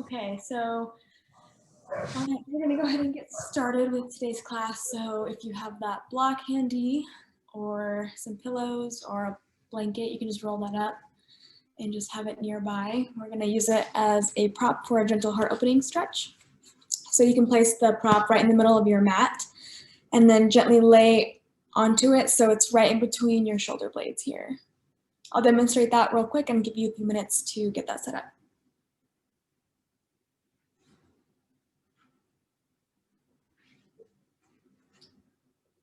Okay, so we're gonna go ahead and get started with today's class. So if you have that block handy or some pillows or a blanket, you can just roll that up and just have it nearby. We're gonna use it as a prop for a gentle heart opening stretch. So you can place the prop right in the middle of your mat and then gently lay onto it so it's right in between your shoulder blades here. I'll demonstrate that real quick and give you a few minutes to get that set up.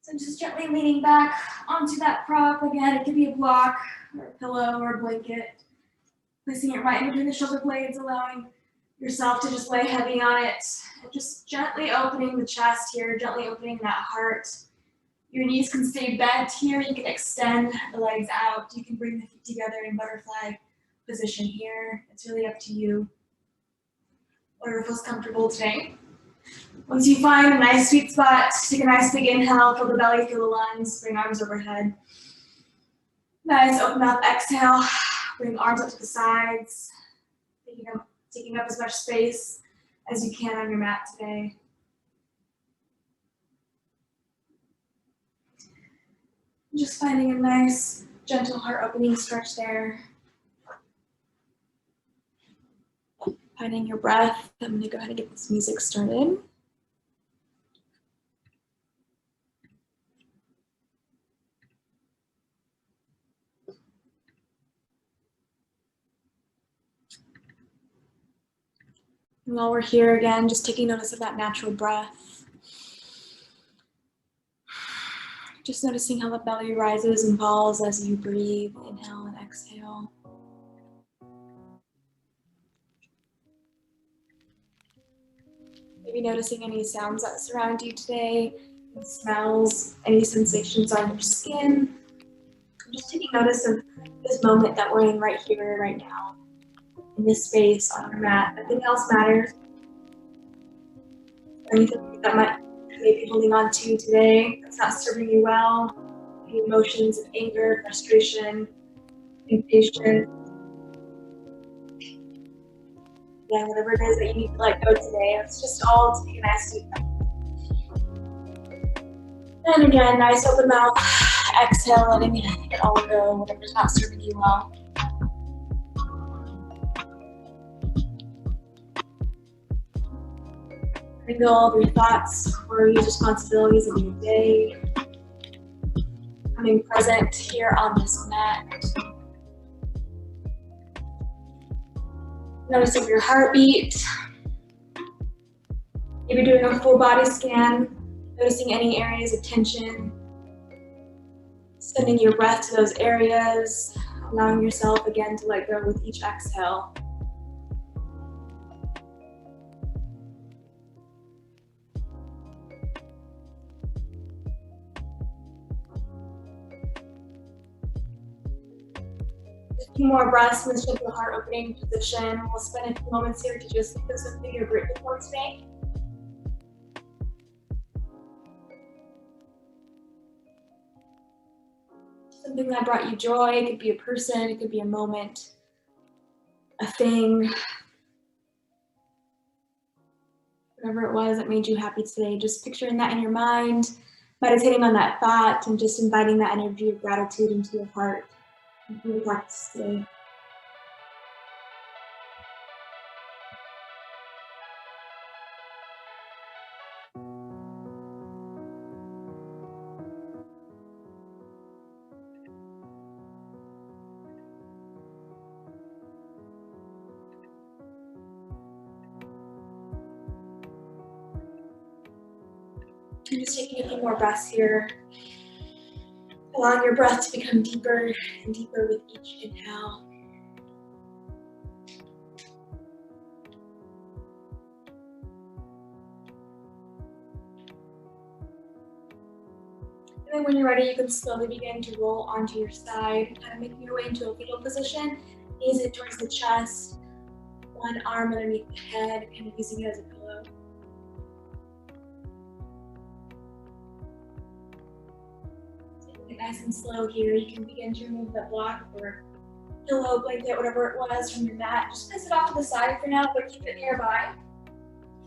So just gently leaning back onto that prop. Again, it could be a block or a pillow or a blanket. Placing it right in between the shoulder blades, allowing yourself to just lay heavy on it. And just gently opening the chest here, gently opening that heart. Your knees can stay bent here. You can extend the legs out. You can bring the feet together in butterfly position here. It's really up to you. Whatever feels comfortable today. Once you find a nice sweet spot, take a nice big inhale, feel the belly, feel the lungs, bring arms overhead. Nice, open mouth, exhale, bring arms up to the sides, taking up as much space as you can on your mat today. Just finding a nice, gentle heart opening stretch there. Finding your breath. I'm gonna go ahead and get this music started. And while we're here again, just taking notice of that natural breath. Just noticing how the belly rises and falls as you breathe, inhale and exhale. Maybe noticing any sounds that surround you today, any smells, any sensations on your skin. Just taking notice of this moment that we're in right here, right now, in this space on our mat. Nothing else matters. Anything that might maybe holding on to today that's not serving you well. Any emotions of anger, frustration, impatience. Yeah, whatever it is that you need to let go today. It's just all take a nice deep breath. And again, nice open mouth. Exhale, letting it all go, whatever's not serving you well. Letting go all of your thoughts, worries, responsibilities of your day. Coming present here on this mat. Noticing your heartbeat. Maybe doing a full body scan. Noticing any areas of tension. Sending your breath to those areas. Allowing yourself again to let go with each exhale. A few more breaths in this gentle heart opening position. We'll spend a few moments here to just think of something you're grateful for today. Something that brought you joy. It could be a person, it could be a moment, a thing. Whatever it was that made you happy today, just picturing that in your mind, meditating on that thought, and just inviting that energy of gratitude into your heart. Into your practice today. And just taking a few more breaths here. Allowing your breath to become deeper and deeper with each inhale. And then when you're ready, you can slowly begin to roll onto your side, kind of making your way into a fetal position. Knees in towards the chest, one arm underneath the head, kind of using it as a pillow. Taking it nice and slow here, you can begin to remove that block or pillow, blanket, whatever it was from your mat. Just place it off to the side for now, but keep it nearby.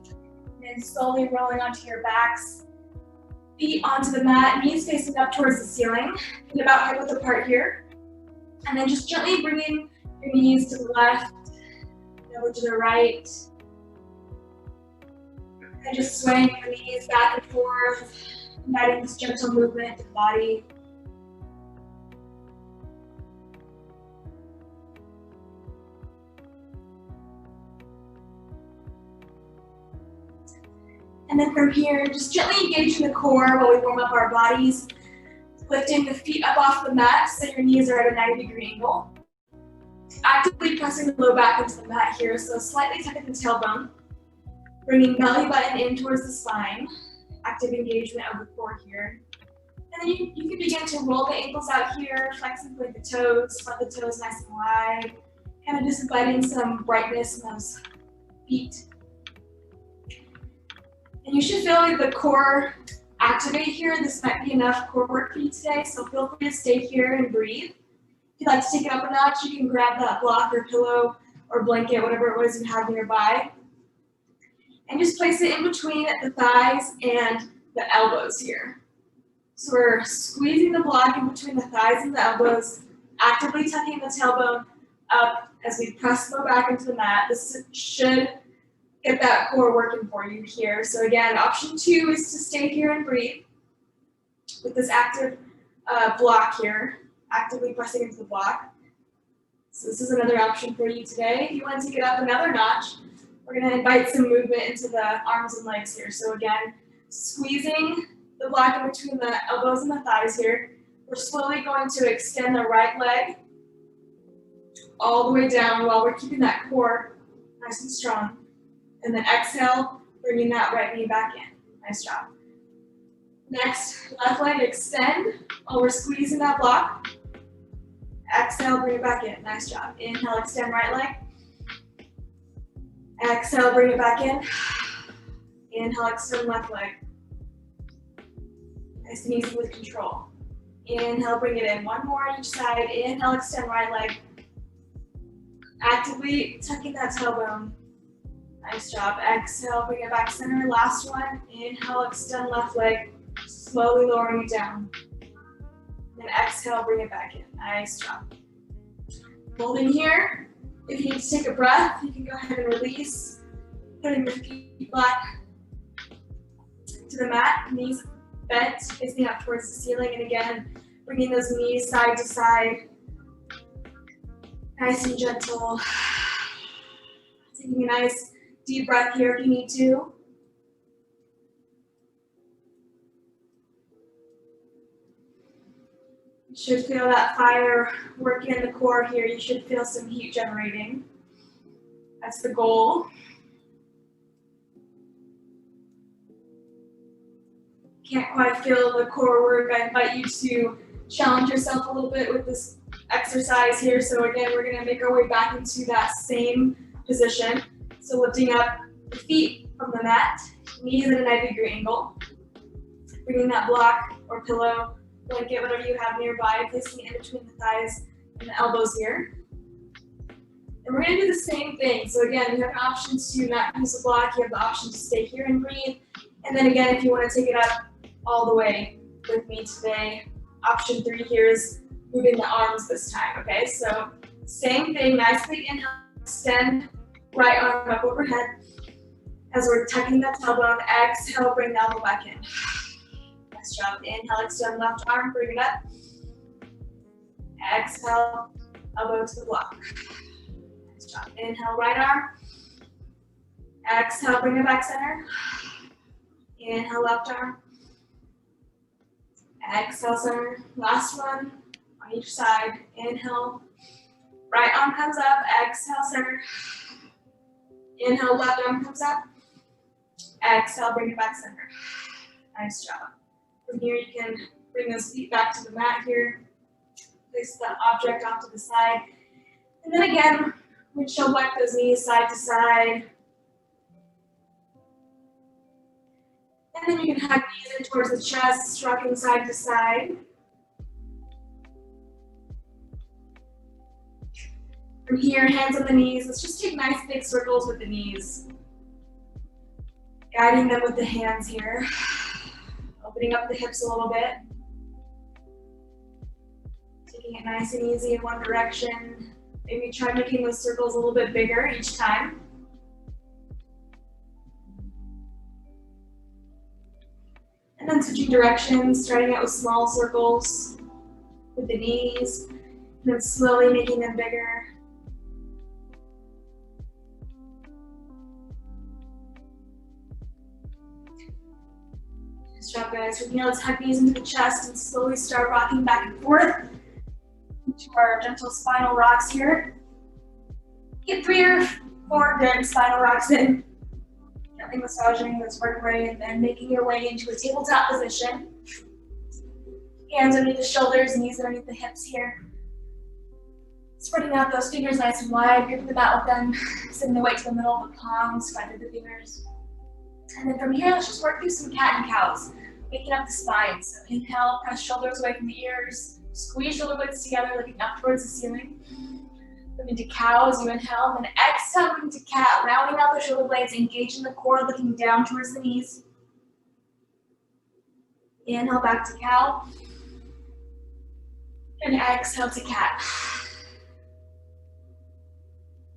And then slowly rolling onto your backs, feet onto the mat, knees facing up towards the ceiling, and about hip width apart here. And then just gently bringing your knees to the left, over to the right, and just swaying your knees back and forth, inviting this gentle movement to the body. And then from here, just gently engaging the core while we warm up our bodies, lifting the feet up off the mat so your knees are at a 90-degree angle. Actively pressing the low back into the mat here, so slightly tucking the tailbone. Bringing belly button in towards the spine. Active engagement of the core here. And then you can begin to roll the ankles out here, flex and point the toes, front the toes nice and wide. Kind of just inviting some brightness in those feet. And you should feel the core activate here. This might be enough core work for you today, so feel free to stay here and breathe. If you'd like to take it up a notch, you can grab that block or pillow or blanket, whatever it was you have nearby. And just place it in between the thighs and the elbows here. So we're squeezing the block in between the thighs and the elbows, actively tucking the tailbone up as we press low back into the mat. This should get that core working for you here. So again, option 2 is to stay here and breathe with this active block here, actively pressing into the block. So this is another option for you today. If you want to take it up another notch, we're going to invite some movement into the arms and legs here. So again, squeezing the block in between the elbows and the thighs here. We're slowly going to extend the right leg all the way down while we're keeping that core nice and strong. And then exhale, bringing that right knee back in. Nice job. Next, left leg extend while we're squeezing that block. Exhale, bring it back in. Nice job. Inhale, extend right leg. Exhale, bring it back in. Inhale, extend left leg. Nice and easy with control. Inhale, bring it in. One more on each side. Inhale, extend right leg. Actively tucking that tailbone. Nice job. Exhale, bring it back center. Last one. Inhale, extend left leg. Slowly lowering it down. Then exhale, bring it back in. Nice job. Holding here. If you need to take a breath, you can go ahead and release. Putting your feet flat to the mat. Knees bent, facing up towards the ceiling. And again, bringing those knees side to side. Nice and gentle. Taking a nice deep breath here if you need to. You should feel that fire working in the core here. You should feel some heat generating. That's the goal. Can't quite feel the core work. I invite you to challenge yourself a little bit with this exercise here. So again, we're going to make our way back into that same position. So lifting up the feet from the mat, knees at a 90-degree angle. Bringing that block or pillow, blanket, whatever you have nearby, placing it in between the thighs and the elbows here. And we're going to do the same thing. So again, you have an option to not use the block. You have the option to stay here and breathe. And then again, if you want to take it up all the way with me today, option 3 here is moving the arms this time, okay? So same thing, nicely inhale, extend right arm up overhead. As we're tucking that tailbone, exhale, bring the elbow back in. Nice job. Inhale, extend left arm, bring it up. Exhale, elbow to the block. Nice job. Inhale, right arm. Exhale, bring it back center. Inhale, left arm. Exhale, center. Last one on each side. Inhale, right arm comes up. Exhale, center. Inhale, left arm comes up. Exhale, bring it back center. Nice job. From here, you can bring those feet back to the mat here. Place the object off to the side. And then again, windshield wipe those knees side to side. And then you can hug knees in towards the chest, rocking side to side. From here, hands on the knees. Let's just take nice big circles with the knees. Guiding them with the hands here. Opening up the hips a little bit. Taking it nice and easy in one direction. Maybe try making those circles a little bit bigger each time. And then switching directions, starting out with small circles with the knees, and then slowly making them bigger. Nice job, guys. From here, let's hug knees into the chest and slowly start rocking back and forth into our gentle spinal rocks here. Get 3 or 4 good spinal rocks in. Gently massaging those vertebrae and then making your way into a tabletop position. Hands underneath the shoulders, knees underneath the hips here. Spreading out those fingers nice and wide, gripping them out with them, sending the weight to the middle of the palms, spread through the fingers. And then from here, let's just work through some cat and cows, waking up the spine. So inhale, press shoulders away from the ears, squeeze shoulder blades together, looking up towards the ceiling. Move into cow as you inhale, and then exhale, move into cat, rounding out the shoulder blades, engaging the core, looking down towards the knees. Inhale back to cow. And exhale to cat.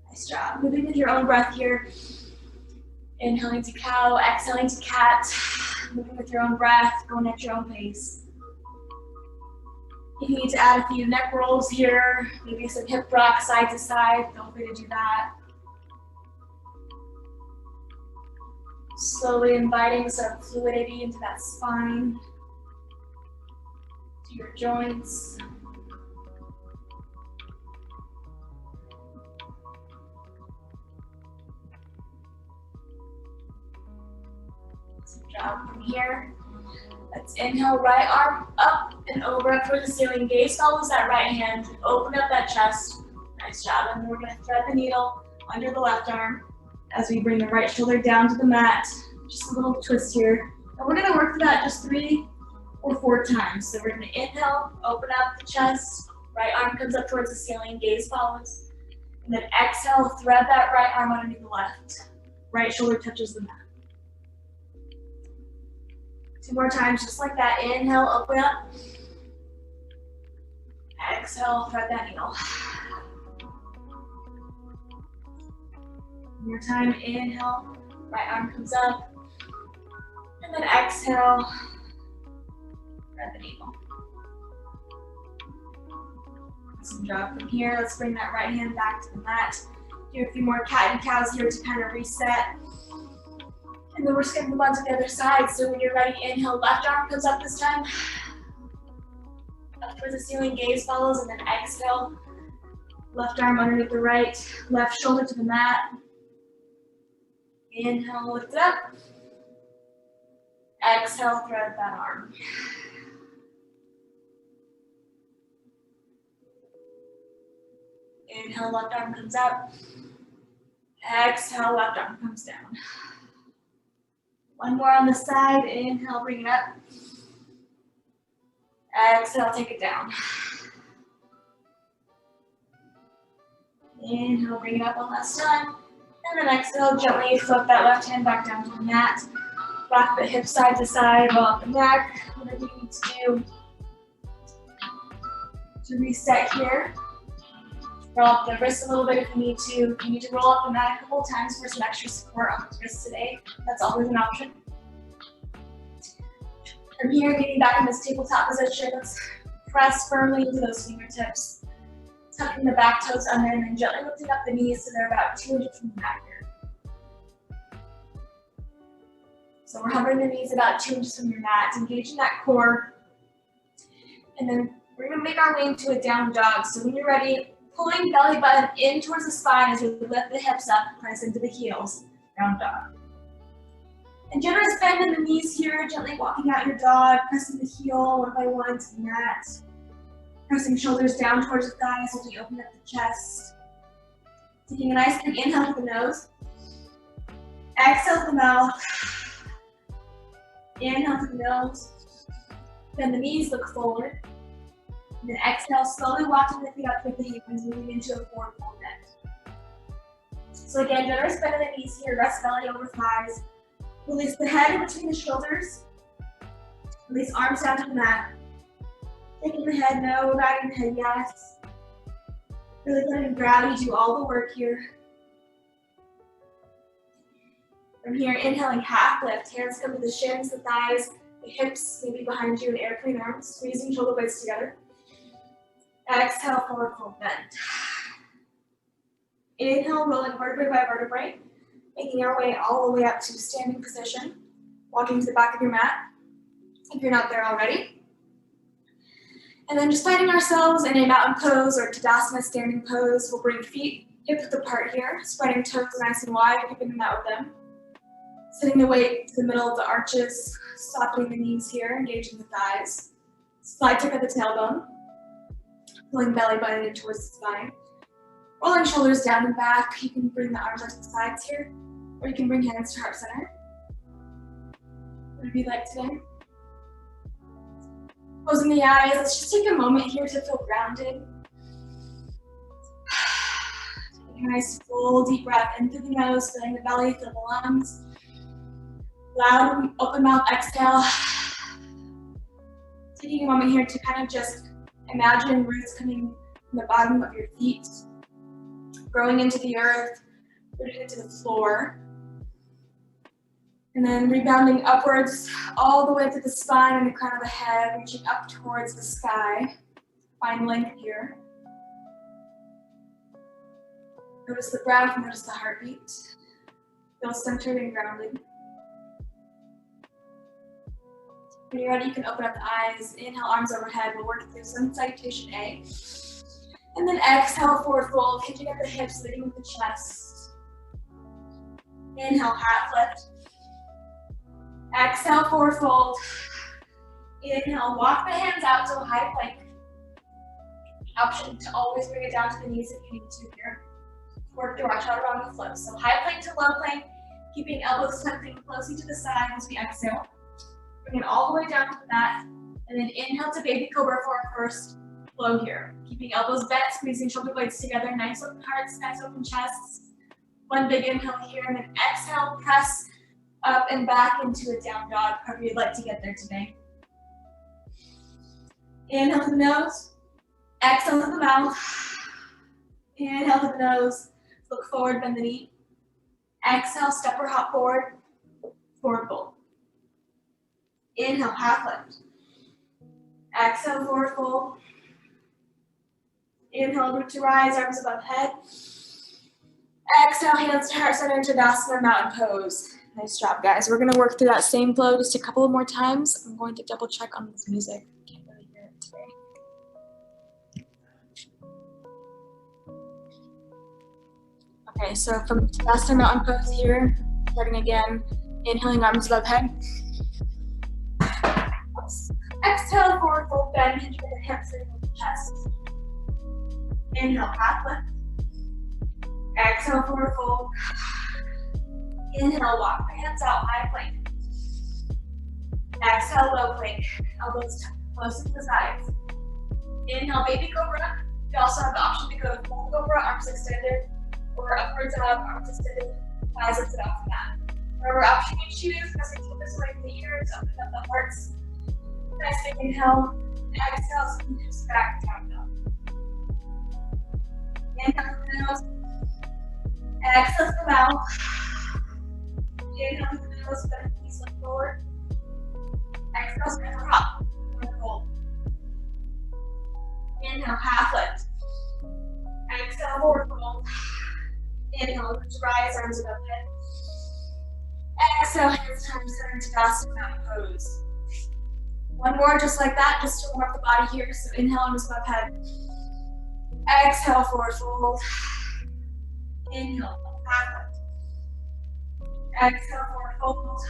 Nice job. Moving with your own breath here. Inhaling to cow, exhaling to cat. Moving with your own breath, going at your own pace. If you need to add a few neck rolls here, maybe some hip rock side to side, feel free to do that. Slowly inviting some fluidity into that spine, to your joints. Good job from here. Let's inhale, right arm up and over up towards the ceiling. Gaze follows that right hand. Open up that chest. Nice job. And we're going to thread the needle under the left arm as we bring the right shoulder down to the mat. Just a little twist here. And we're going to work for that just 3 or 4 times. So we're going to inhale, open up the chest. Right arm comes up towards the ceiling. Gaze follows. And then exhale, thread that right arm underneath the left. Right shoulder touches the mat. 2 more times, just like that. Inhale, open up. Exhale, thread that needle. 1 more time, inhale, right arm comes up. And then exhale, thread the needle. Awesome job from here. Let's bring that right hand back to the mat. Do a few more cat and cows here to kind of reset. And then we're just gonna move on to the other side. So when you're ready, inhale, left arm comes up this time. Up towards the ceiling, gaze follows, and then exhale. Left arm underneath the right, left shoulder to the mat. Inhale, lift it up. Exhale, thread that arm. Inhale, left arm comes up. Exhale, left arm comes down. 1 more on the side. Inhale, bring it up. Exhale, take it down. Inhale, bring it up one last time. And then exhale, gently float that left hand back down to the mat. Rock the hips side to side, roll up the neck. Whatever you need to do to reset here. Roll up the wrists a little bit if you need to. If you need to roll up the mat a couple of times for some extra support on those wrists today, that's always an option. From here, getting back in this tabletop position, let's press firmly into those fingertips. Tucking the back toes under and then gently lifting up the knees so they're about 2 inches from the back here. So we're hovering the knees about 2 inches from your mat, engaging that core. And then we're gonna make our way into a down dog. So when you're ready, pulling belly button in towards the spine as we lift the hips up, press into the heels, down dog. And generous bend in the knees here, gently walking out your dog, pressing the heel 1 by 1 to the mat. Pressing shoulders down towards the thighs as we open up the chest. Taking a nice big inhale through the nose. Exhale through the mouth. Inhale through the nose. Bend the knees, look forward. And then exhale, slowly walking the feet up with the hands, moving into a forward fold bend. So again, generous bend in the knees here, rest belly over thighs. Release the head in between the shoulders. Release arms down to the mat. Taking the head no, guiding the head yes. Really letting gravity do all the work here. From here, inhaling half lift. Hands come to the shins, the thighs, the hips, maybe behind you in airplane arms. Squeezing shoulder blades together. Exhale, forward fold bend. Inhale, rolling vertebrae by vertebrae. Making our way all the way up to standing position. Walking to the back of your mat, if you're not there already. And then just finding ourselves in a mountain pose or Tadasana standing pose. We'll bring feet hip width apart here, spreading toes nice and wide, keeping them out with them. Sitting the weight to the middle of the arches, softening the knees here, engaging the thighs. Slide tip at the tailbone, pulling belly button in towards the spine. Rolling shoulders down and back. You can bring the arms out to the sides here, or you can bring hands to heart center. Whatever you like today. Closing the eyes, let's just take a moment here to feel grounded. Taking a nice full deep breath in through the nose, filling the belly, fill the lungs. Loud open mouth exhale. Taking a moment here to kind of just imagine roots coming from the bottom of your feet, growing into the earth, rooting into the floor. And then rebounding upwards all the way to the spine and the crown of the head, reaching up towards the sky. Find length here. Notice the breath, notice the heartbeat. Feel centered and grounded. When you're ready, you can open up the eyes. Inhale, arms overhead. We'll work through sun salutation A. And then exhale, forward fold, hinging at the hips, leading with the chest. Inhale, half lift. Exhale, forward fold. Inhale, walk the hands out to a high plank. Option to always bring it down to the knees if you need to here. Work the right shoulder on the flip. So high plank to low plank, keeping elbows tucked in closely to the side as we exhale. Bring it all the way down to the mat. And then inhale to baby cobra for our first flow here. Keeping elbows bent, squeezing shoulder blades together. Nice open hearts, nice open chests. One big inhale here, and then exhale, press up and back into a down dog, however you'd like to get there today. Inhale to the nose, exhale to the mouth. Inhale to the nose, look forward, bend the knee. Exhale, step or hop forward, forward fold. Inhale, half lift. Exhale, forward fold. Inhale, root to rise, arms above head. Exhale, hands to heart center, Tadasana, mountain pose. Nice job, guys. We're gonna work through that same flow just a couple of more times. I'm going to double check on this music. Can't really hear it today. Okay, so from Tadasana, mountain pose here, starting again, inhaling, arms above head. Exhale, forward fold, bend, hinge with the hips and with the chest. Inhale, half lift. Exhale, forward fold. Inhale, walk the hands out, high plank. Exhale, low plank. Elbows close to the sides. Inhale, baby cobra. You also have the option to go to full cobra, arms extended, or upwards dog, arms extended, thighs lifted off the mat. Whatever option you choose, pressing focus away from the ears, open up the hearts. Nice big inhale. Exhale, scoot hips back, down dog. Inhale to the nose. Exhale to the mouth. Inhale to the nose, bend the knees, look forward. Exhale, step or hop. Fold. Inhale, half lift. Exhale, forward fold. Inhale, root to rise, arms above head. Exhale, hands to center, Tadasana, mountain pose. One more just like that, just to warm up the body here. So inhale, arms above head. Exhale, forward fold. Inhale, half lift. Exhale, forward fold.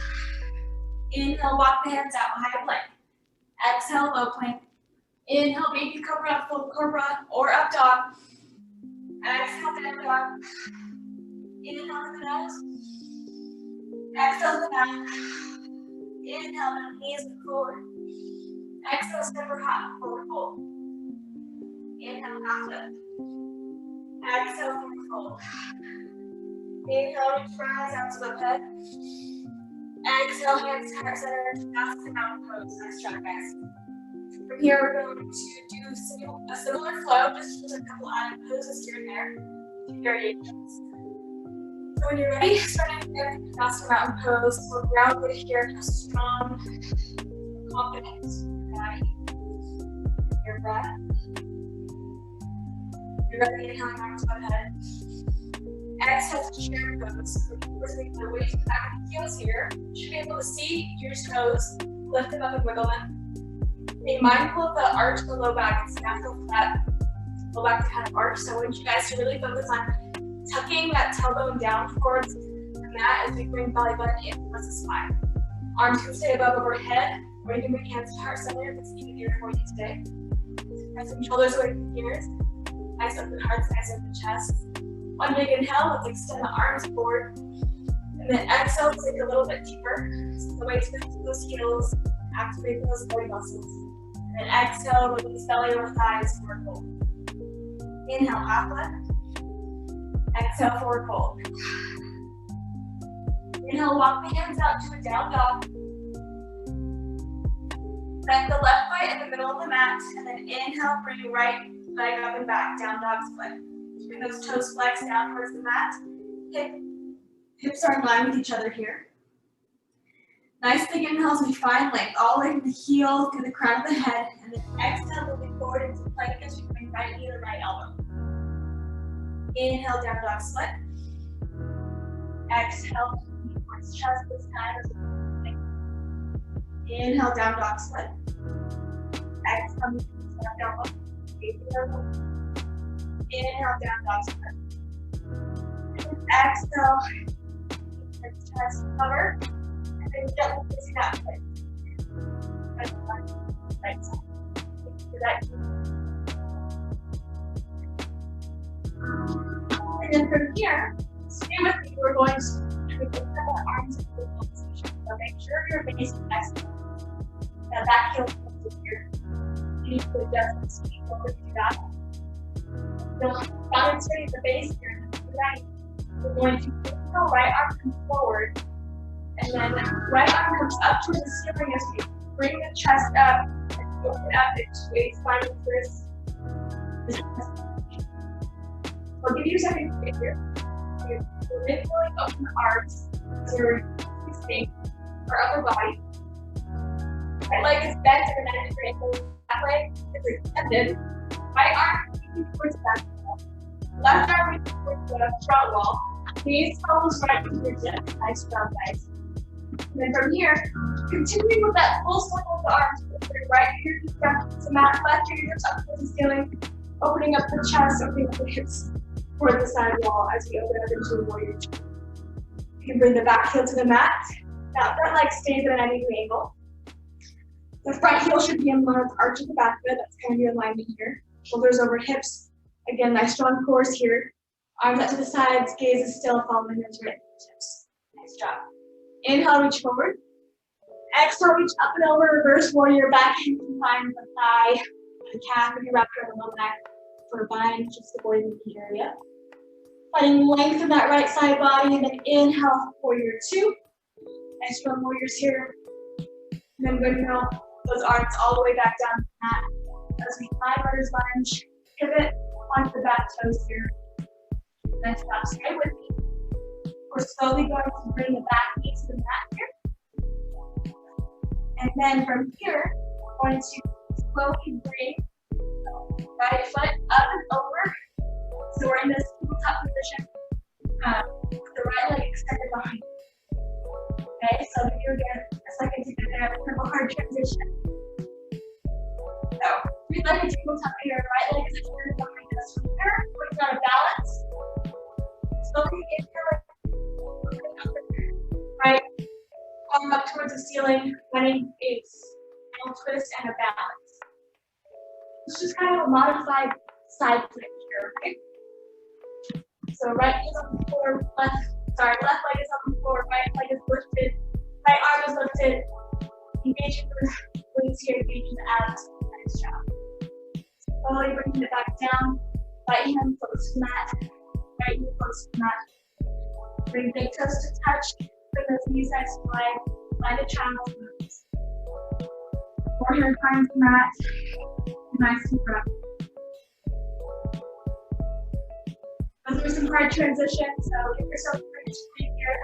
Inhale, walk the hands out, high plank. Exhale, low plank. Inhale, baby cobra, full cobra, or up dog. Exhale, down dog. Inhale to the nose. Exhale to the mouth. Inhale, bend the knees, look forward. Exhale, step or hop, forward fold. Inhale, half lift. Exhale, forward fold. Inhale, reach for eyes out to the head. Exhale, hands to heart center, pass the mountain pose. Nice job, guys. From here, we're going to do a similar flow, just with a couple added poses here and there. Variations. So when you're ready, starting with Master Mountain Pose. We're grounded here, strong, confident body. Your breath. You're ready, inhaling arms above head. Exhale to chair pose. We're taking the weight back of the heels here. You should be able to see your toes. Lift them up and wiggle them. Be mindful of the arch of the low back. It's natural for that low back to kind of arch. So I want you guys to really focus on tucking that tailbone down towards the mat as we bring belly button in towards the spine. Arms can stay above overhead, or you can bring hands to heart center if it's easier for you today. Press some shoulders away from the ears. Nice open hearts, nice open chest. One big inhale, let's extend the arms forward. And then exhale, sink a little bit deeper. So the weight to those heels, activate those belly muscles. And then exhale, release belly over thighs, forward fold. Inhale, half lift. Exhale, forward fold. Inhale, walk the hands out to a down dog. Bend the left foot in the middle of the mat, and then inhale, bring your right leg up and back, down dog split. Bring those toes flex down towards the mat. Hips are in line with each other here. Nice big inhales, we find length all the way from the heel to the crown of the head, and then exhale, moving forward into plank as we bring right knee to right elbow. Inhale, down dog split. Exhale, towards chest this time. Inhale, down dog split. Exhale, left elbow. Inhale, down dog split. Exhale, chest cover. And then gently placing that foot. Right side. And then from here, stay with me. We're going to put the arms into the position. So make sure your base is next. That back heel comes in here. You need to adjust the speed over to that. So balance ready at the base here. And then right, we're going to put the right arm come forward. And then right arm comes up towards the ceiling as we bring the chest up and open up into a spinal twist. I'll give you a second to get here. We're really open the arms so we're twisting our upper body. Right leg is bent at a 90 degree angle. That leg is extended. Right arm reaching towards the back wall. Left arm reaching towards the front wall. Knees almost right into your chest. Nice job, guys. And then from here, continuing with that full circle of the arms, right fingertips down to the mat, left fingertips up towards the ceiling, opening up the chest, opening up the hips toward the side wall as we open up into a warrior two. You can bring the back heel to the mat. That front leg stays at a 90 degree angle. The front heel should be in line with the arch of the back foot. That's kind of your alignment here. Shoulders over hips. Again, nice strong cores here. Arms out to the sides, gaze is still following those right fingertips. Nice job. Inhale, reach forward. Exhale, reach up and over, reverse warrior, back hand combined with the thigh, the calf, if you wrap around the low back for a bind, just avoiding the knee area. Finding length in that right side body, and then inhale, warrior two. Nice strong warriors here. And then we're going to go those arms all the way back down to the mat. As we climb runner's lunge, pivot onto the back toes here. Nice job, stay with me. We're slowly going to bring the back knee to the mat here. And then from here, we're going to slowly bring the right foot up and over. So we're in this tabletop position with the right leg extended behind. Okay, so if you again a second to get there, kind of a hard transition. So, three legged tabletop here, right leg is extended behind us. From here, we're going to balance. Slowly inhale. Right, arm up towards the ceiling, running face, and twist and a balance. It's just kind of a modified side plank here, okay? So right knee is on the floor, left leg is on the floor, right leg is lifted, right arm is lifted, engaging the glutes here, engaging the abs. Nice job. Slowly bringing it back down. Right hand close to the mat. Right knee close to the mat. Bring big toes to touch. Bring those knees nice and wide. Find a child's pose. Forehead finds the mat. Nice and breath. Go through some hard transitions, so give yourself a break here.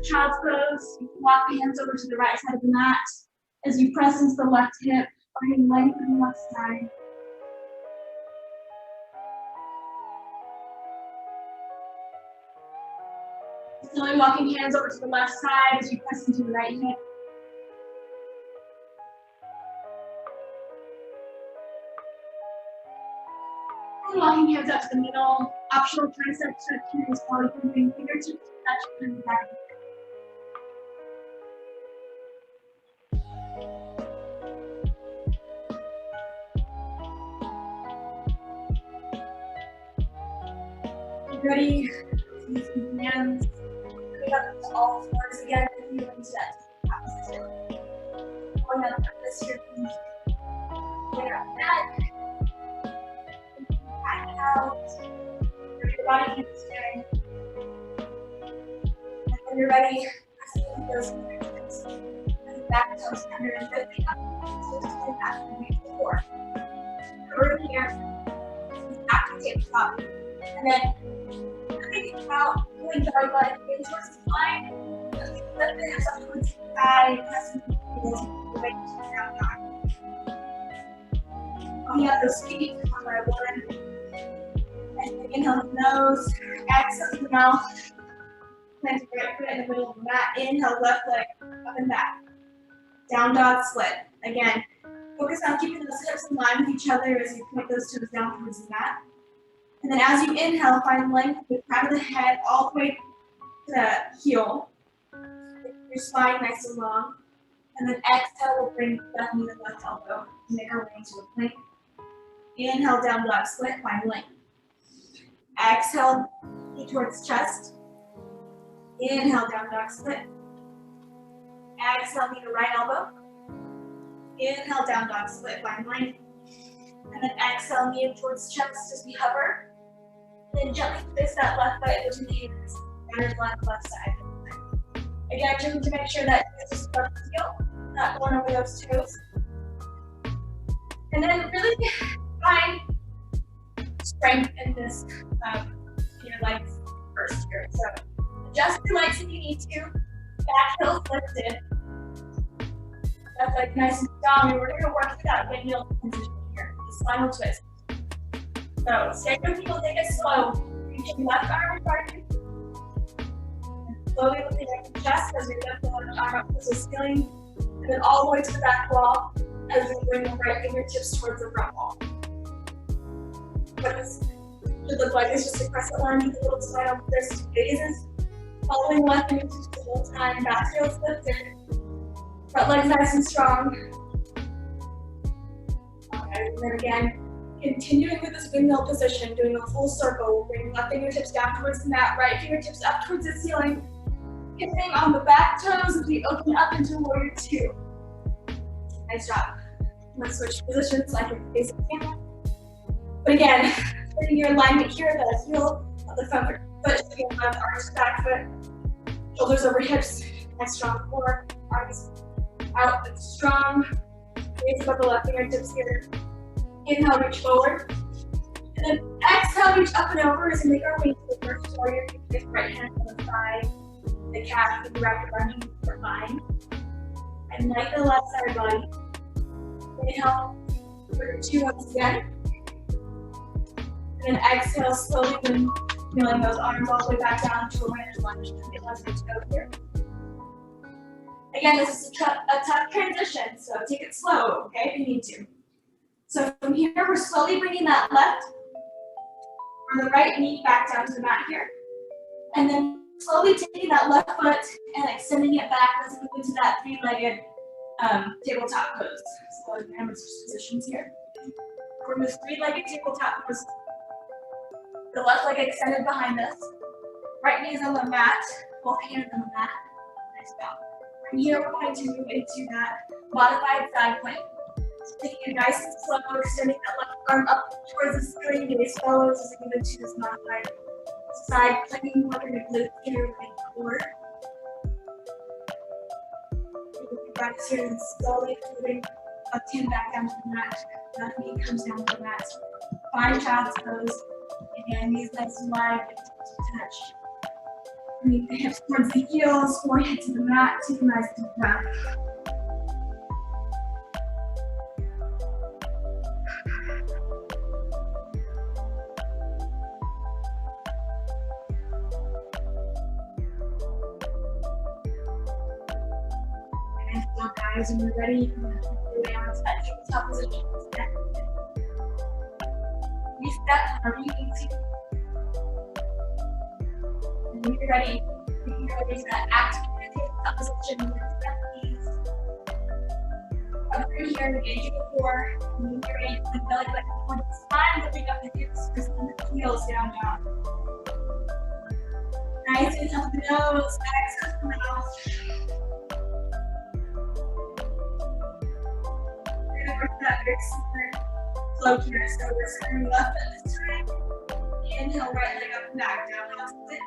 Child's pose, you can walk the hands over to the right side of the mat as you press into the left hip, finding length on the left side. Slowly walking hands over to the left side as you press into the right hip. And walking hands up to the middle, optional tricep stretches while you can bring fingertips to touch and the back of the head. Ready? Use your hands. Bring up to all fours again if you into that position. Going up this your feet. Get up back. Back out. Bring your body hamstring. And when you're ready, press those fingertips. And back toes under and lifting up. So just like that from the floor. Over here. Back to tabletop. And then think about pulling the right leg in towards the spine. As we lift the hips up towards the side, pressing the heels the way to the ground dog. On the other feet, one by one. And inhale with the nose, exhale to the mouth. Plant your right foot in the middle of the mat. Inhale, left leg up and back. Down dog split. Again, focus on keeping those hips in line with each other as you point those toes down towards the mat. And then as you inhale, find length with the crown of the head all the way to the heel. Your spine nice and long. And then exhale, we'll bring the left knee to the left elbow. Make our way into a plank. Inhale, down dog split, find length. Exhale, knee towards chest. Inhale, down dog split. Exhale, knee to right elbow. Inhale, down dog split, find length. And then exhale, knee towards chest as we hover. Then gently place that left foot between the hands, and on the left side. Again, checking to make sure that this is above the heel, not going over those toes. And then really find strength in this, in your legs first here. So adjust your legs if you need to. Back heels lifted. That's like nice and strong. And we're going to work through that windmill position here, the spinal twist. So stay with people, take it slow. Reaching left arm in front of you. And slowly lifting up the chest as we lift the left arm up towards the ceiling. And then all the way to the back wall as we bring the right fingertips towards the front wall. What this should look like is just a crescent line with a little spinal twist phases. Following left fingertips the whole time, back heels lifted. Front legs nice and strong. Okay, and then again, continuing with this windmill position, doing a full circle, bring left fingertips down towards the mat, right fingertips up towards the ceiling. Hitting on the back toes as we open up into warrior two. Nice job. Let's switch positions so I can face the camera. But again, putting your alignment here, the heel of the front foot should be on the arched back foot. Shoulders over hips, nice strong core, arms out and strong. Raise up the left fingertips here. Inhale, reach forward. And then exhale, reach up and over as we make our way to the first warrior. With right hand on the thigh, the calf, and the wrap of our knees for fine. And like the left side body. Inhale, for two once again. And then exhale, slowly wheeling those arms all the way back down to a runner's lunge. It allows you to go here. Again, this is a tough transition, so take it slow, okay, if you need to. So from here, we're slowly bringing that left or the right knee back down to the mat here. And then slowly taking that left foot and extending it back as we move into that three-legged tabletop pose. So remember positions here. We're in this three-legged tabletop pose. The left leg extended behind us. Right knee is on the mat, both hands on the mat. nice bow. From here, we're going to move into that modified side plank. So taking it nice and slow, extending that left arm up towards the ceiling, gaze follows as we move into this modified side plank, working your glutes here, moving forward. Back here and slowly moving left hand back down to the mat. Left knee comes down to the mat. Find child's pose. Again, knees nice and wide, to touch. Bring the hips towards the heels, forehead to the mat, take a nice deep breath. And so guys, when you're ready, you can go down to that tabletop position. Reset however you need to. And when you're ready, you can go into that active tabletop position with that knees. Come through here, engaging the core. And when you're ready, the belly button towards the spine, lifting up the hips, pressing the heels down, down. Nice, inhale through the nose, exhale through the mouth. We're gonna work that very similar flow here. So we're starting left at this time. Inhale, right leg up and back, down, down, split.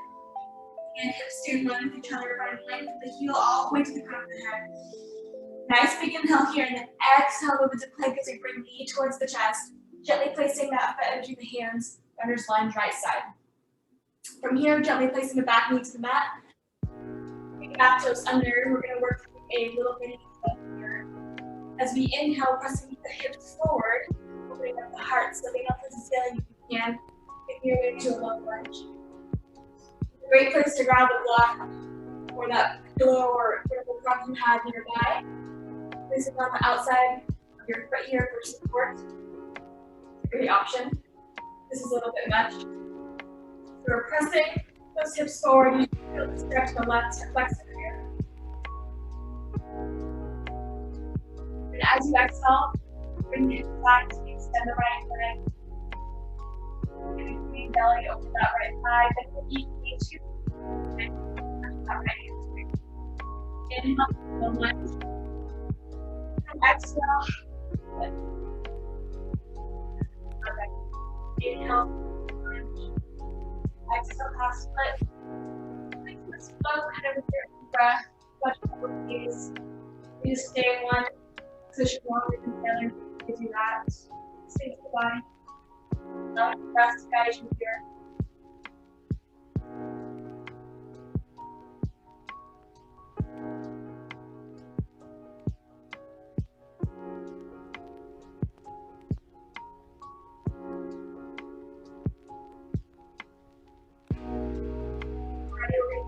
And hips stay in line with each other, right length of the heel all the way to the crown of the head. Nice big inhale here, and then exhale, move into plank as we bring knee towards the chest. Gently placing that foot between the hands, runner's lunge right side. From here, gently placing the back knee to the mat. Bring the back toes under. We're going to work a little mini flow here. As we inhale, pressing the hips forward, opening up the heart, slipping up towards the ceiling if you can. Making your way to a low lunge. A great place to grab a block or that pillow or whatever prop you have nearby. Place it on the outside of your foot here for support. Great option. This is a little bit much. So we're pressing those hips forward. You can feel the stretch in the left hip flexor here. And as you exhale, bring the hips back to extend the right leg. And bring belly over that right thigh. Then if you need to, and that right hamstring. Inhale, the lunge. And exhale. Perfect. Inhale, lunge. Exhale, half split. Let's flow kind of with your breath. Touch the knees. You just stay in one position longer than the other. You do that. Stay to the body. Allow your breath to guide you here.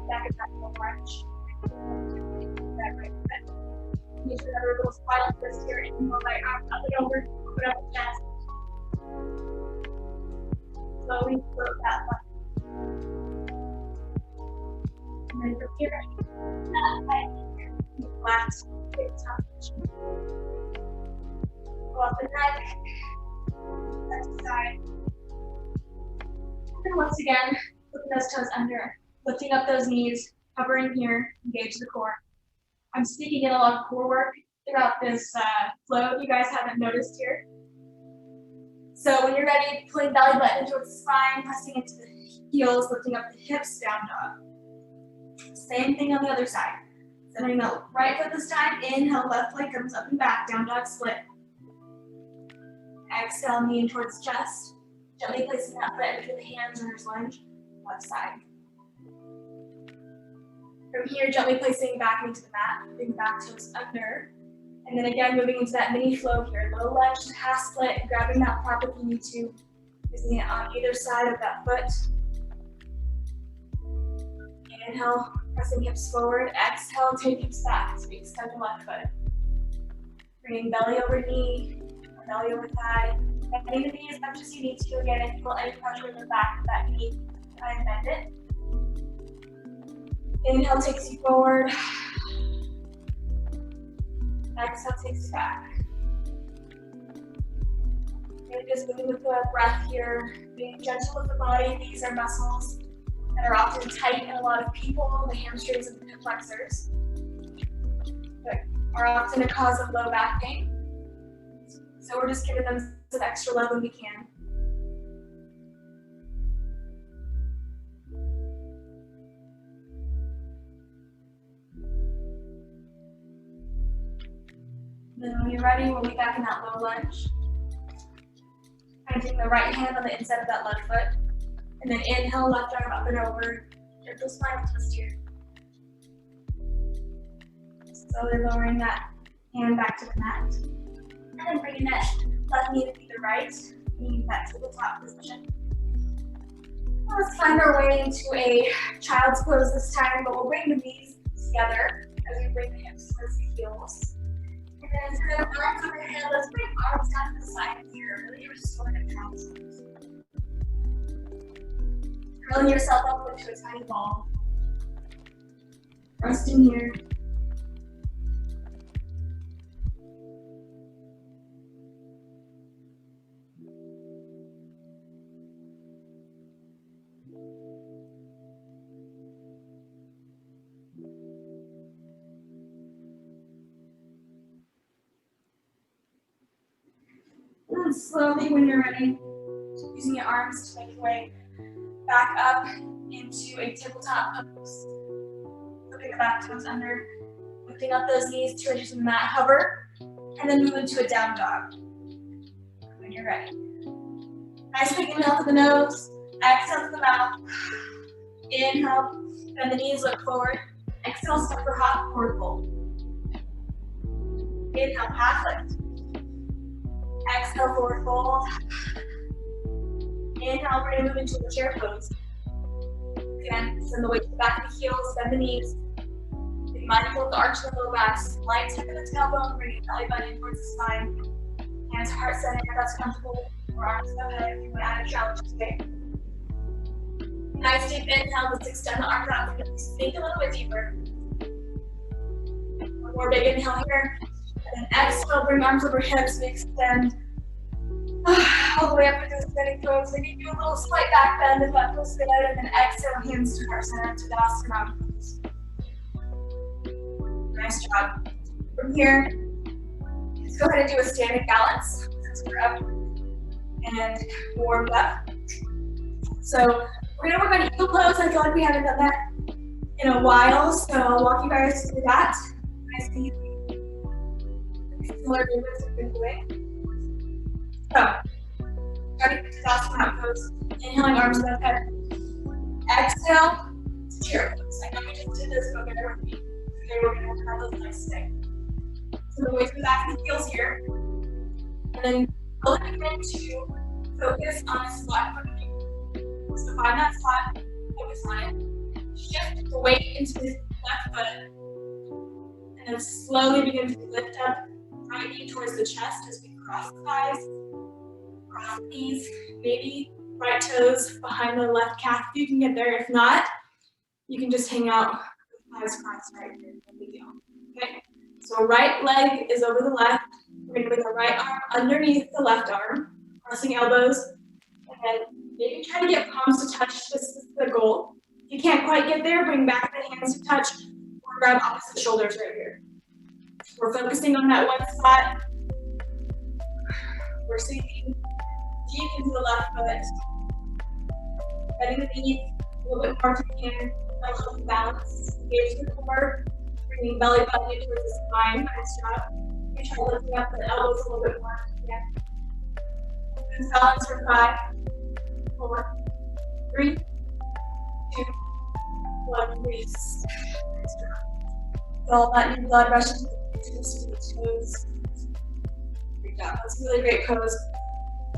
Back at that full march. That right foot. Use another little spinal twist here. Inhale, right arm up and over. Open up the chest. Slowly float that one. And then from here, flat, big touch. Go up the neck. Side to side. And once again, flipping those toes under. Lifting up those knees, hovering here, engage the core. I'm sneaking in a lot of core work throughout this flow, if you guys haven't noticed here. So when you're ready, pulling belly button towards the spine, pressing into the heels, lifting up the hips, down dog. Same thing on the other side. Setting the right foot this time, inhale, left leg comes up and back, down dog split. Exhale, knee in towards the chest. Gently placing that foot between the hands, runner's lunge, left side. From here, gently placing back into the mat, moving back toes under. And then again, moving into that mini flow here. Low lunge to half split, grabbing that prop if you need to. Using it on either side of that foot. Inhale, pressing hips forward. Exhale, take hips back as we extend the left foot. Bringing belly over knee, belly over thigh. Bending the knee as much as you need to. Again, if you feel any pressure in the back of that knee, try and bend it. Inhale takes you forward. Exhale takes you back. And just moving with the breath here, being gentle with the body. These are muscles that are often tight in a lot of people, the hamstrings and the hip flexors. that are often a cause of low back pain. So we're just giving them some extra love when we can. Then when you're ready, we'll be back in that low lunge. Planting the right hand on the inside of that left foot. And then inhale, left arm up and over. Gentle spinal twist here. Slowly lowering that hand back to the mat. And then bringing that left knee to the right. Bringing that tabletop position. Let's find our way into a child's pose this time, but we'll bring the knees together as we bring the hips towards the heels. And then instead of arms overhead, let's bring arms down to the side here. Really restorative child's pose. Curling yourself up into a tiny ball. Resting here. And slowly, when you're ready, using your arms to make your way back up into a tabletop pose. Looking the back toes under, lifting up those knees 2 inches from the mat, hover, and then move into a down dog when you're ready. Nice big inhale to the nose, exhale to the mouth. Inhale, bend the knees, look forward. Exhale, step or hop, forward fold. Inhale, half lift. Exhale, forward fold. Inhale, we're going to move into a chair pose. Again, send the weight to the back of the heels, bend the knees. Be mindful of the arch of the low back, slight tip of the tailbone, bringing the belly button towards the spine. Hands heart center if that's comfortable, or arms overhead if you want to add a challenge today. Nice deep inhale, let's extend the arms out, sink a little bit deeper. One more big inhale here. And then exhale, bring arms over hips, we extend all the way up into the spinning pose. Maybe do a little slight back bend if that feels good, and then exhale, hands to heart center to Tadasana pose. Nice job. From here, let's go ahead and do a standing balance since we're up and warmed up. So we're gonna work on eagle pose. I feel like we haven't done that in a while, so I'll walk you guys through that. Nice and easy. Similar movements we've been doing. So, starting with Tadasana pose, inhaling arms above head. Exhale, chair pose. I know we just did this, but bear with me. Today we're going to try those legs today. So the weight to the back of the heels here. And then go ahead to focus on a squat foot view. So find that spot, focus on it. Shift the weight into the left foot. And then slowly begin to lift up right knee towards the chest as we cross the thighs, cross the knees, maybe right toes behind the left calf if you can get there. If not, you can just hang out with thighs crossed right here. No big deal. Okay? So right leg is over the left. We're going to bring the right arm underneath the left arm, crossing elbows, and then maybe try to get palms to touch. This is the goal. If you can't quite get there, bring back the hands to touch, or grab opposite shoulders right here. We're focusing on that one spot. We're sinking deep into the left foot. Bending the knees a little bit more if you can. Healthy balance. Engage the core. Bringing belly button in towards the spine. Nice job. You try lifting up the elbows a little bit more. Yeah. Good balance for 5, 4, 3, 2, 1. Release. Nice job. All that new blood rushing to the toes. Great job. That's a really great pose.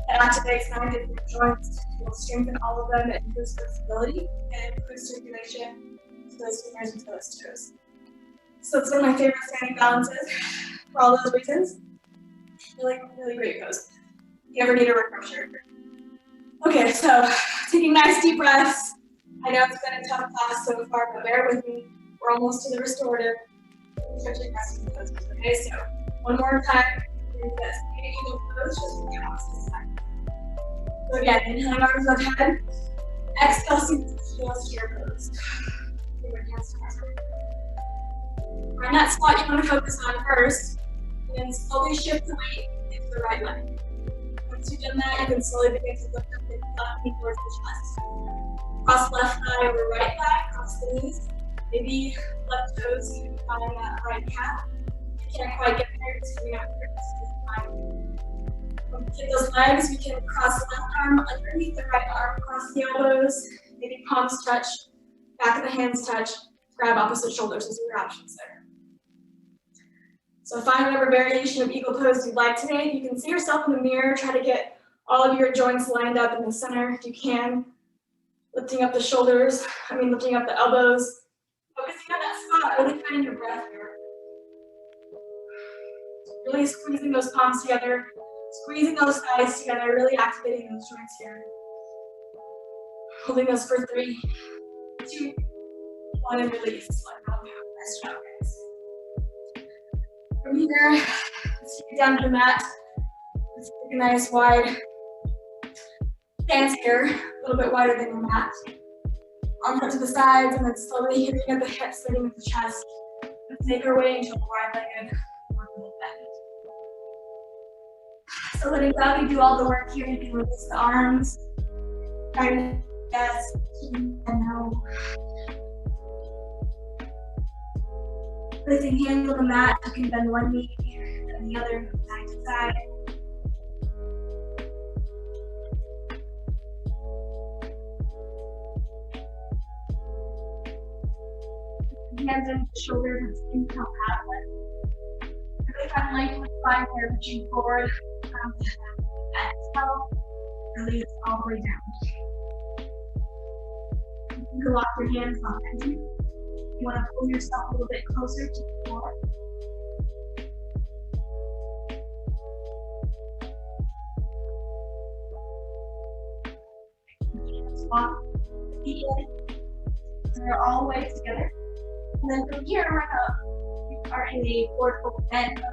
It activates 9 different joints. It'll strengthen all of them. It improves flexibility and improves circulation to those fingers and to those toes. So it's one of my favorite standing balances for all those reasons. Really great pose. If you ever need a refresher. Okay, so taking nice deep breaths. I know it's been a tough class so far, but bear with me. We're almost to the restorative. Stretching resting poses. Okay, so one more time. Do that standing eagle pose just from the opposite side. So again, inhaling arms above head. Exhale, seat to heels, chair pose. Bring your hands to heart. Find that spot you want to focus on first, and then slowly shift the weight into the right leg. Once you've done that, you can slowly begin to lift up the left knee towards the chest. Cross left thigh over right thigh, cross the knees. Maybe left toes, you can find that right calf. If you can't quite get there, it's coming out here. When we get those legs, we can cross the left arm underneath the right arm, cross the elbows, maybe palms touch, back of the hands touch, grab opposite shoulders as your options there. So find whatever variation of eagle pose you'd like today. If you can see yourself in the mirror, try to get all of your joints lined up in the center if you can. Lifting up the shoulders, lifting up the elbows. Focusing on that spot, really finding your breath here. Really squeezing those palms together, squeezing those thighs together, really activating those joints here. Holding those for 3, 2, 1, and release. Nice job, guys. From here, let's take it down to the mat. Let's take a nice wide stance here, a little bit wider than your mat. Arms up to the sides, and then slowly hitting at the hips, hitting at the chest. Let's make our way into a wide-legged forward bend. So letting gravity do all the work here. You can release the arms, trying to yes, and no. Placing hands on the mat, you can bend one knee and the other side to side. Hands into the shoulders, inhale out. Really find length in the spine here, reaching forward. Exhale, release all the way down. You can lock your hands behind you. You want to pull yourself a little bit closer to the floor. Swap the feet in. So they're all the way together. And then from here, we are in a forward fold bend. So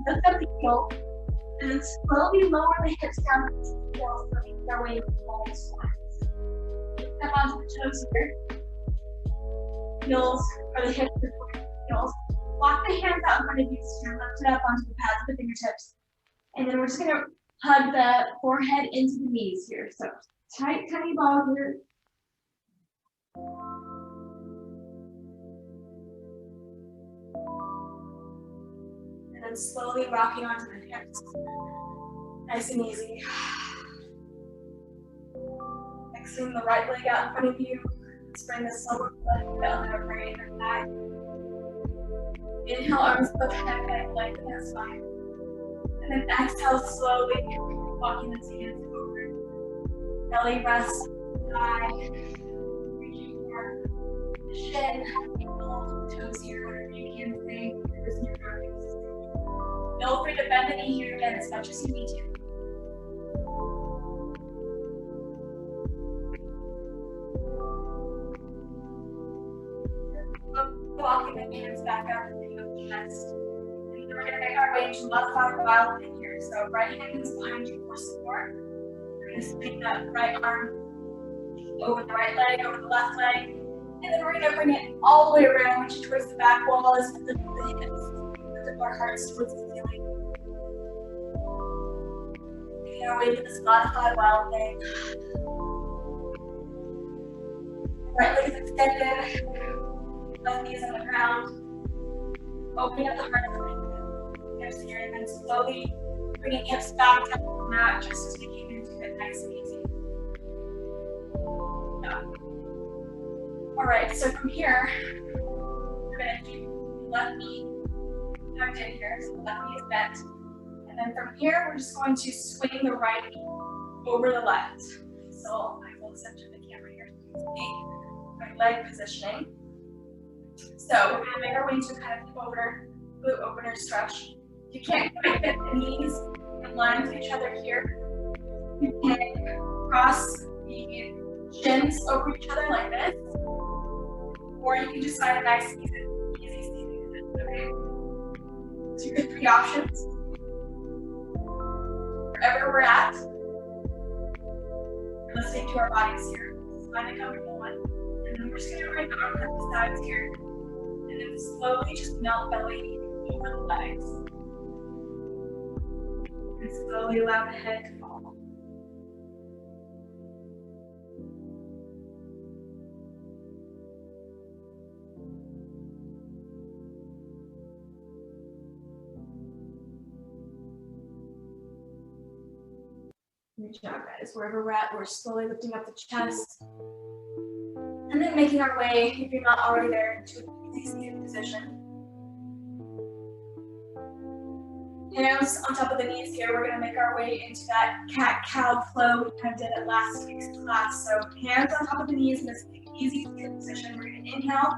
lift up the heel, and then slowly lower the hips down to the heels, so we make our way into ball squats. Step onto the toes here. Heels, or the hips before the heels. Walk the hands out in front of you, so you're lifted up onto the pads of the fingertips. And then we're just gonna hug the forehead into the knees here. So tight, tiny ball here. And then slowly rocking onto the hips. Nice and easy. Extending the right leg out in front of you. Let's bring the silver foot down there, right and back. Inhale, arms above head, and lengthen that spine. And then exhale slowly, walking the hands over. Belly rest, thigh, reaching for the shin, ankle, toes here, whatever you can stay. Feel free to bend the knee here again as much as you need to. Walking the hands back up and bring up the chest. And then we're going to make our way to left side wild thing here. So right hand is behind you for support. We're going to swing that right arm over the right leg, over the left leg. And then we're going to bring it all the way around, reaching towards the back wall as we lift the hips. Lift up our hearts towards the ceiling. Making our way to this modified wild thing. Right leg is extended. Left knee is on the ground. Opening up the heart hips here, and then slowly bringing hips back down the mat just as we came into it, nice and easy. Yeah. All right, so from here, we're going to do left knee tucked in here, so the left knee is bent. And then from here, we're just going to swing the right knee over the left. So I will center the camera here so you can see my leg positioning. So we're going to make our way to kind of glute opener stretch. If you can't quite get the knees in line with each other here, you can cross the shins over each other like this, or you can just find a nice easy seating. Okay? So your 3 options. Wherever we're at, we're listening to our bodies here. Find a comfortable one. And then we're just going to bring the arms up the sides here. And then slowly just melt belly over the legs. And slowly allow the head to fall. Good job, guys. Wherever we're at, we're slowly lifting up the chest. And then making our way, if you're not already there, into a easy seated position. Hands on top of the knees here. We're going to make our way into that cat-cow flow we kind of did at last week's class. So hands on top of the knees in this easy seated position. We're going to inhale.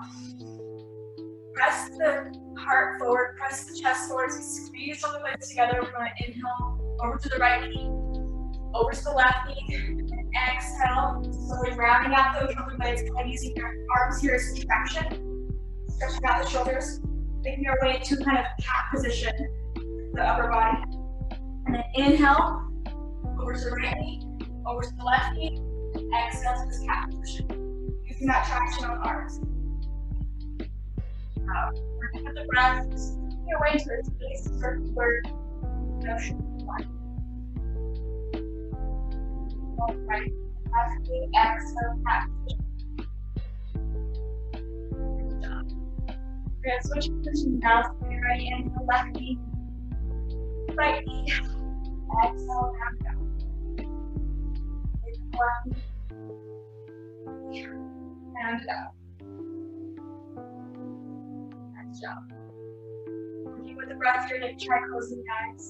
Press the heart forward. Press the chest forward. So we squeeze all the legs together. We're going to inhale over to the right knee. Over to the left knee, and exhale, slowly rounding out those shoulder blades, kind of using your arms here as traction, stretching out the shoulders, making our way into kind of cat position, the upper body. And then inhale, over to the right knee, over to the left knee, exhale to this cat position, using that traction on the arms. Working with the breath, just making your way to this really circular motion. Right, left knee, exhale, cat position. Good job. We're going to switch positions now. So we're right in the left knee, right knee, exhale, round down. In the left knee, round it out. Nice job. Working with the breath here, to try closing the eyes.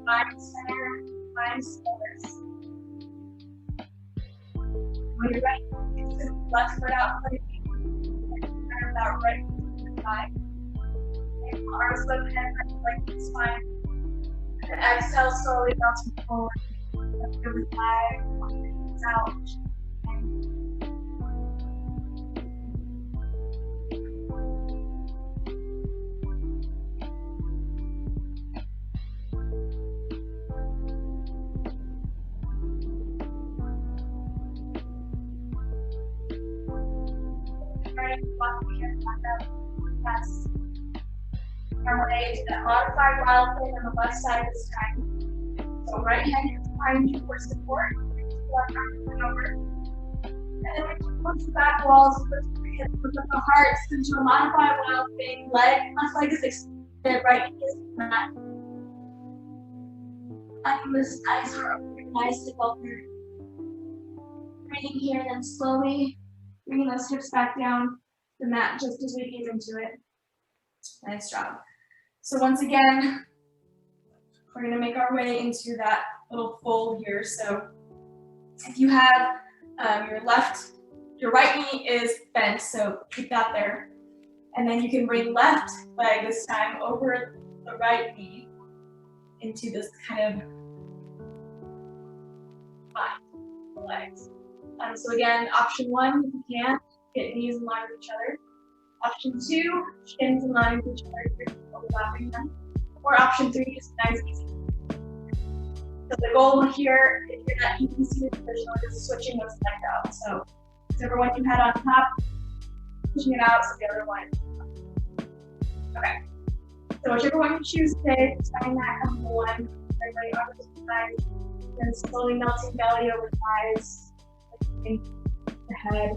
Find center, find stillness. When you're ready, extend the left foot out in front of you. Center that right foot to the thigh. Arms lift, head like the spine. And exhale, slowly melting forward. Feel the thigh, hands out. Yes. Our way to that modified wild thing on the left side this time. So right hand is behind you for support. Left arm turn over. And then we can push the back walls, lift up the heart into a modified wild thing. Left leg is extended, right knee is flat. Finding this nice heart, nice developer. Breathing here, then slowly bringing those hips back down the mat just as we ease into it. Nice job. So once again, we're going to make our way into that little fold here. So if you have your right knee is bent, so keep that there. And then you can bring left leg this time over the right knee into this kind of bind the legs. So again, option one, if you can, get knees in line with each other. Option two, shins in line with each other, overlapping them. Or option three, just nice easy. So the goal here, if you're not keeping seated position, is switching those legs out. So whichever one you had on top, pushing it out, so the other one. Okay. So whichever one you choose today, just finding that comfortable one. Everybody arms to the side, then slowly melting belly over thighs, lifting the head.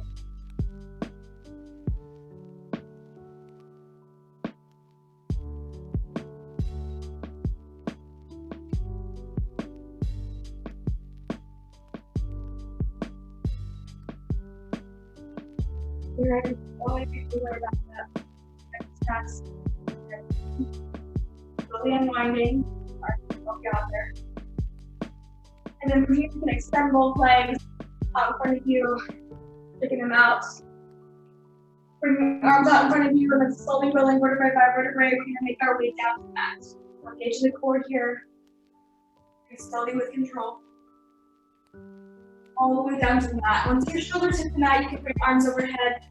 You're ready to slowly be aware about that stress. Slowly unwinding, help you out there. And then from here, you can extend both legs out in front of you, sticking them out. Bring your arms out in front of you, and then slowly rolling vertebrae by vertebrae. We're going to make our way down to the mat. Engage the core here. And slowly with control. All the way down to the mat. Once your shoulders hit the mat, you can bring arms overhead,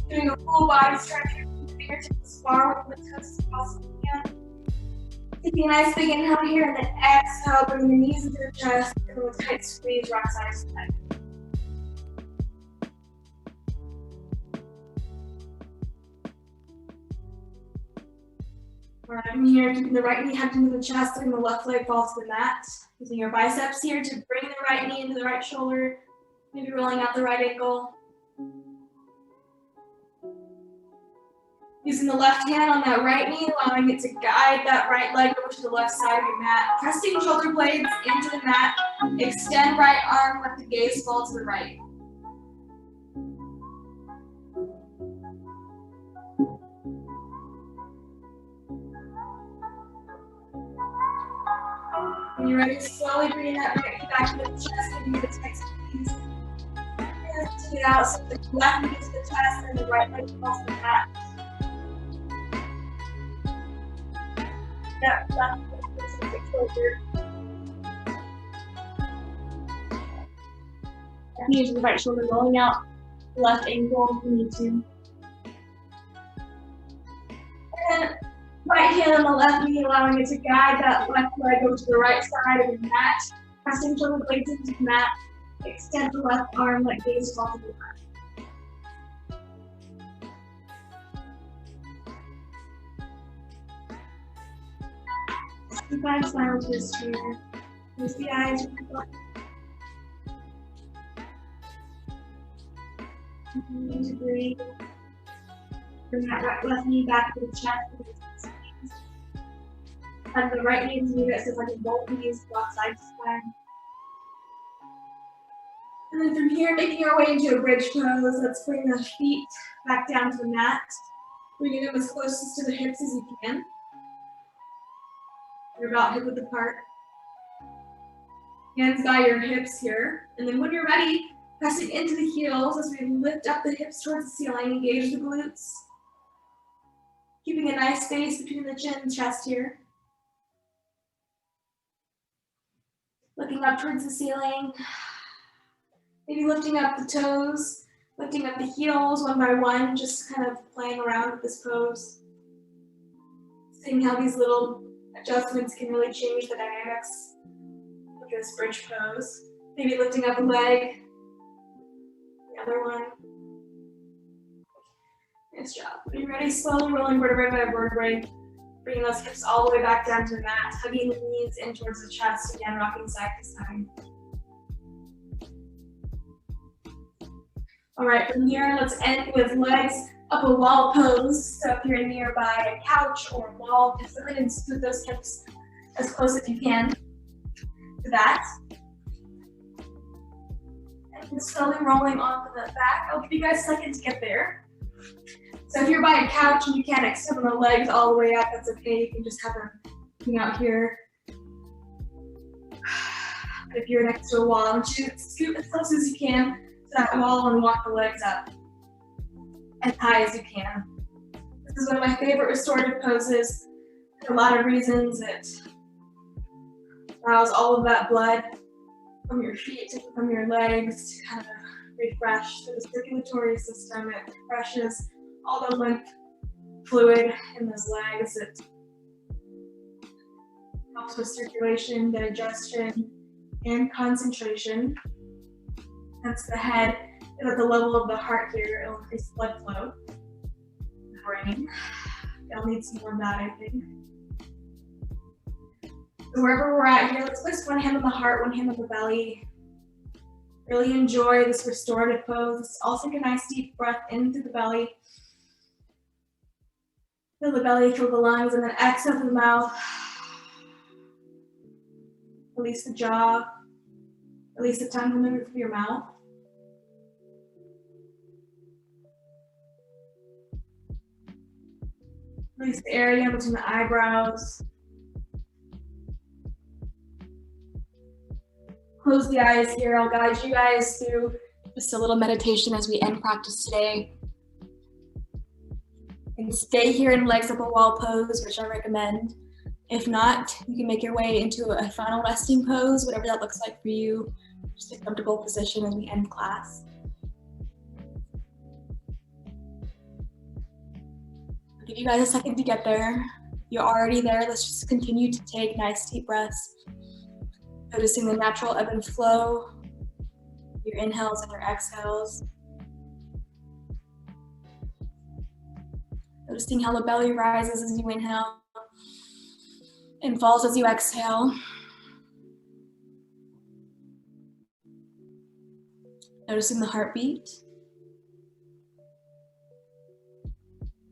doing a full body stretch. Fingertips as far with the toes as possible. Taking a nice big inhale here and then exhale, bring the knees into the chest and with tight squeeze, rock side to side. All right, from here, keeping the right knee hugged into the chest and the left leg falls to the mat. Using your biceps here to bring the right knee into the right shoulder, maybe rolling out the right ankle. Using the left hand on that right knee, allowing it to guide that right leg over to the left side of your mat. Pressing shoulder blades into the mat. Extend right arm, let the gaze fall to the right. When you're ready, slowly bring that right knee back to the chest, giving you the tight squeeze. Take it out, so the left knee to the chest and the right leg falls to the mat. That left leg to the shoulder. Knee to the right shoulder, rolling out the left ankle if you need to. And then right hand on the left knee, allowing it to guide that left leg over to the right side of your mat. Pressing shoulder blades into the mat. Extend the left arm, let gaze fall to the mat. Sometimes smile to this chair. Close the eyes. Continue to breathe. Bring that left knee back to the chest. And the right knee to that says like both knees, walk side to side. And then from here, making our way into a bridge pose. Let's bring the feet back down to the mat. Bringing them as close to the hips as you can. You're about hip width apart. Hands by your hips here. And then when you're ready, pressing into the heels as we lift up the hips towards the ceiling, engage the glutes. Keeping a nice space between the chin and chest here. Looking up towards the ceiling. Maybe lifting up the toes, lifting up the heels one by one, just kind of playing around with this pose. Seeing how these little adjustments can really change the dynamics of this bridge pose. Maybe lifting up a leg, the other one. Nice job. When you're ready, slowly rolling vertebrae by vertebrae, bringing those hips all the way back down to the mat, hugging the knees in towards the chest, again, rocking side to side. All right, from here, let's end with legs up a wall pose. So if you're nearby a couch or a wall, just go ahead and scoot those hips as close as you can to that. And then slowly rolling onto the back. I'll give you guys a second to get there. So if you're by a couch and you can't extend the legs all the way up, that's okay. You can just have them hang out here. But if you're next to a wall, scoot as close as you can to that wall and walk the legs up as high as you can. This is one of my favorite restorative poses for a lot of reasons. It allows all of that blood from your feet to from your legs to kind of refresh through the circulatory system. It refreshes all the lymph fluid in those legs. It helps with circulation, digestion, and concentration. That's the head. And at the level of the heart here, it'll increase blood flow. The brain. You'll need some more of that, I think. So wherever we're at here, let's place one hand on the heart, one hand on the belly. Really enjoy this restorative pose. Also take a nice deep breath in through the belly. Fill the belly, fill the lungs, and then exhale through the mouth. Release the jaw. Release the tongue from the roof of your mouth. Release the area between the eyebrows. Close the eyes here. I'll guide you guys through just a little meditation as we end practice today. And stay here in legs up a wall pose, which I recommend. If not, you can make your way into a final resting pose, whatever that looks like for you. Just a comfortable position as we end class. I'll give you guys a second to get there. you're already there, let's just continue to take nice deep breaths. Noticing the natural ebb and flow, your inhales and your exhales. Noticing how the belly rises as you inhale and falls as you exhale. Noticing the heartbeat.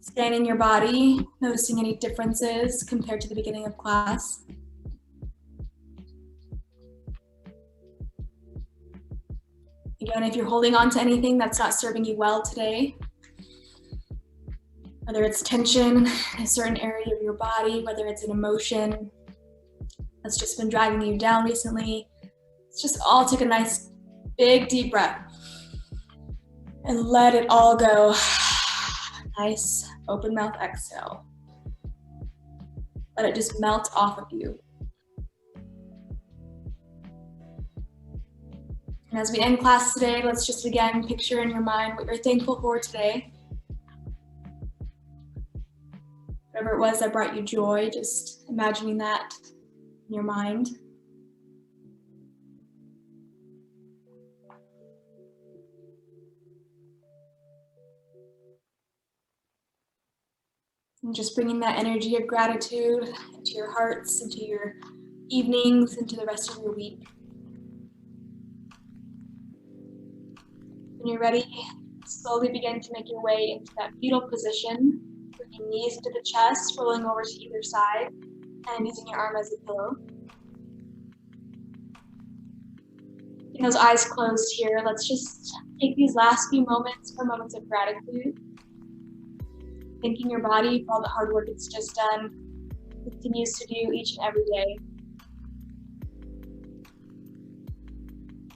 Scanning your body, noticing any differences compared to the beginning of class. Again, if you're holding on to anything that's not serving you well today, whether it's tension in a certain area of your body, whether it's an emotion that's just been driving you down recently, let's just all take a nice big deep breath and let it all go. Nice open mouth exhale. Let it just melt off of you. And as we end class today, let's just again picture in your mind what you're thankful for today. Whatever it was that brought you joy, just imagining that in your mind. And just bringing that energy of gratitude into your hearts, into your evenings, into the rest of your week. When you're ready, slowly begin to make your way into that fetal position, bringing knees into the chest, rolling over to either side, and using your arm as a pillow. Keeping those eyes closed here, let's just take these last few moments for moments of gratitude. Thanking your body for all the hard work it's just done, continues to do each and every day.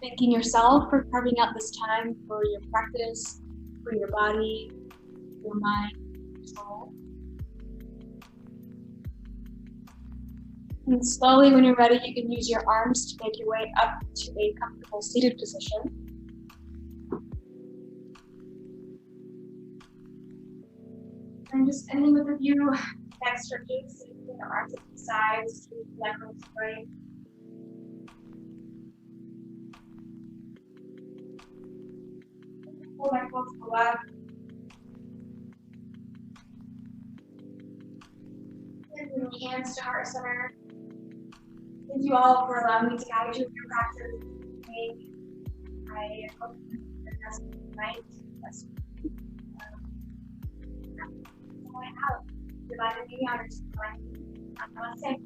Thanking yourself for carving out this time for your practice, for your body, your mind, your soul. And slowly, when you're ready, you can use your arms to make your way up to a comfortable seated position. And just ending with a few back stretches, so the arms at the sides, to the neck and straight. Pull back to the left. And moving hands to heart center. Thank you all for allowing me to guide you with your practice today. I hope you have a fantastic night. That's all I have. Divine and honors. Namaste.